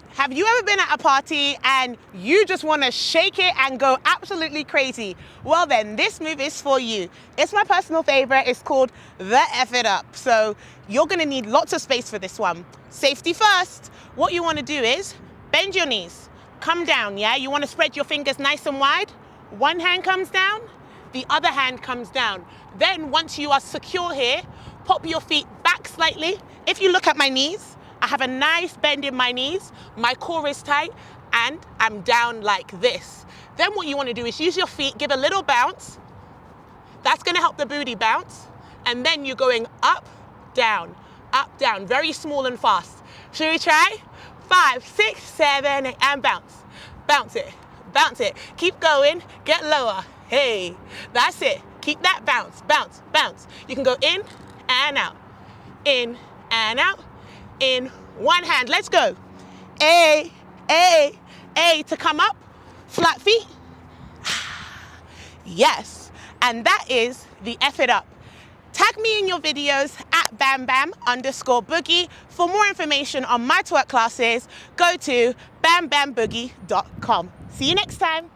Have you ever been at a party and you just want to shake it and go absolutely crazy? Well then, this move is for you. It's my personal favorite. It's called the F It Up. So you're going to need lots of space for this one. Safety first. What you want to do is bend your knees, come down, yeah? You want to spread your fingers nice and wide. One hand comes down, the other hand comes down. Then once you are secure here, pop your feet back slightly. If you look at my knees, I have a nice bend in my knees, my core is tight, and I'm down like this. Then what you want to do is use your feet, give a little bounce. That's going to help the booty bounce. And then you're going up, down, very small and fast. Should we try? 5, 6, 7, 8, and bounce. Bounce it, bounce it. Keep going, get lower. Hey, that's it. Keep that bounce, bounce, bounce. You can go in and out, in and out. In one hand, let's go. A, to come up, flat feet. Yes, and that is the F It Up. Tag me in your videos at bambam_boogie. For more information on my twerk classes, go to bambamboogie.com. See you next time.